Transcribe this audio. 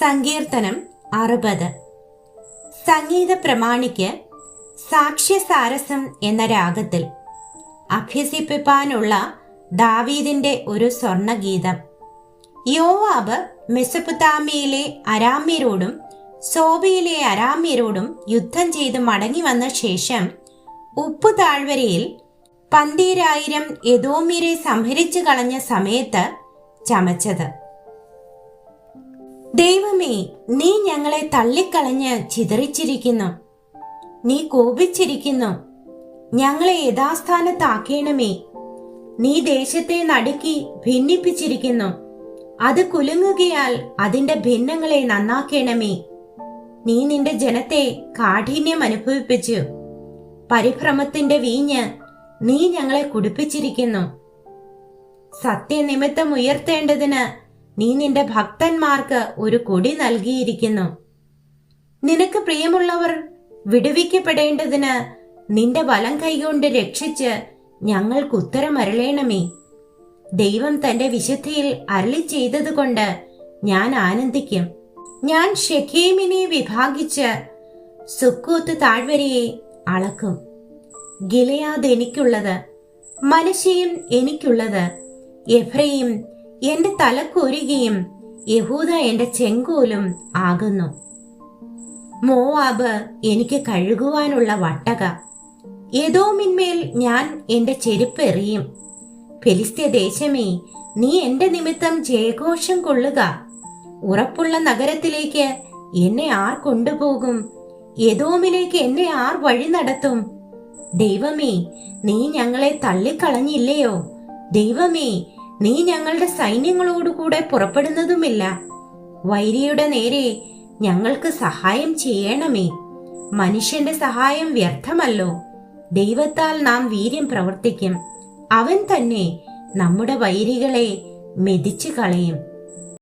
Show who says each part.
Speaker 1: സങ്കീർത്തനം 60. സംഗീത പ്രമാണിക്ക് സാക്ഷ്യസാരസം എന്ന രാഗത്തിൽ അഭ്യസിപ്പിപ്പാനുള്ള ദാവീദിന്റെ ഒരു സ്വർണഗീതം. യോവാബ് മെസൊപ്പൊത്താമ്യയിലെ അരാമ്യരോടും സോബയിലെ അരാമ്യരോടും യുദ്ധം ചെയ്ത് മടങ്ങി വന്ന ശേഷം ഉപ്പു താഴ്വരയിൽ 12,000 എദോമ്യരെ സംഹരിച്ചു കളഞ്ഞ സമയത്ത് ചമച്ചത്. ദൈവമേ, നീ ഞങ്ങളെ തള്ളിക്കളഞ്ഞ് ചിതറിച്ചിരിക്കുന്നു. നീ കോപിച്ചിരിക്കുന്നു. ഞങ്ങളെ യഥാസ്ഥാനത്താക്കേണമേ. നീ ദേശത്തെ നടുക്കി ഭിന്നിപ്പിച്ചിരിക്കുന്നു. അത് കുലുങ്ങുകയാൽ അതിന്റെ ഭിന്നങ്ങളെ നന്നാക്കേണമേ. നീ നിന്റെ ജനത്തെ കാഠിന്യം അനുഭവിപ്പിച്ചു. പരിഭ്രമത്തിന്റെ വീഞ്ഞ് നീ ഞങ്ങളെ കുടിപ്പിച്ചിരിക്കുന്നു. സത്യനിമിത്തം ഉയർത്തേണ്ടതിന് നീ നിന്റെ ഭക്തന്മാർക്ക് ഒരു കൊടി നൽകിയിരിക്കുന്നു. നിനക്ക് പ്രിയമുള്ളവർ വിടുവിക്കപ്പെടേണ്ടതിന് നിന്റെ വലം കൈകൊണ്ട് രക്ഷിച്ച് ഞങ്ങൾക്ക് ഉത്തരമരുളേണമേ. ദൈവം തന്റെ വിശുദ്ധിയിൽ അരുളി ചെയ്തതുകൊണ്ട് ഞാൻ ആനന്ദിക്കും. ഞാൻ ഷെഖേമിനെ വിഭാഗിച്ച് സുക്കോത്ത് താഴ്വരയെ അളക്കും. ഗിലെയാദ് എനിക്കുള്ളത്, മനശ്ശെയും എനിക്കുള്ളത്. എഫ്രയീം എന്റെ തലക്കൊരുകയും യഹൂദ എന്റെ ചെങ്കോലും ആകുന്നു. മോവാബ് എനിക്ക് കഴുകുവാനുള്ള വട്ടക. എദോമിന്മേൽ ഞാൻ എന്റെ ചെരുപ്പ് എറിയും. ഫെലിസ്ത്യ ദേശമേ, നീ എന്റെ നിമിത്തം ജയഘോഷം കൊള്ളുക. ഉറപ്പുള്ള നഗരത്തിലേക്ക് എന്നെ ആർ കൊണ്ടുപോകും? എദോമിലേക്ക് എന്നെ ആർ വഴി നടത്തും? ദൈവമേ, നീ ഞങ്ങളെ തള്ളിക്കളഞ്ഞില്ലയോ? ദൈവമേ, നീ ഞങ്ങളുടെ സൈന്യങ്ങളോടുകൂടെ പുറപ്പെടുന്നതുമില്ല. വൈരിയുടെ നേരെ ഞങ്ങൾക്ക് സഹായം ചെയ്യണമേ. മനുഷ്യന്റെ സഹായം വ്യർത്ഥമല്ലോ. ദൈവത്താൽ നാം വീര്യം പ്രവർത്തിക്കും. അവൻ തന്നെ നമ്മുടെ വൈരികളെ മെതിച്ചു കളയും.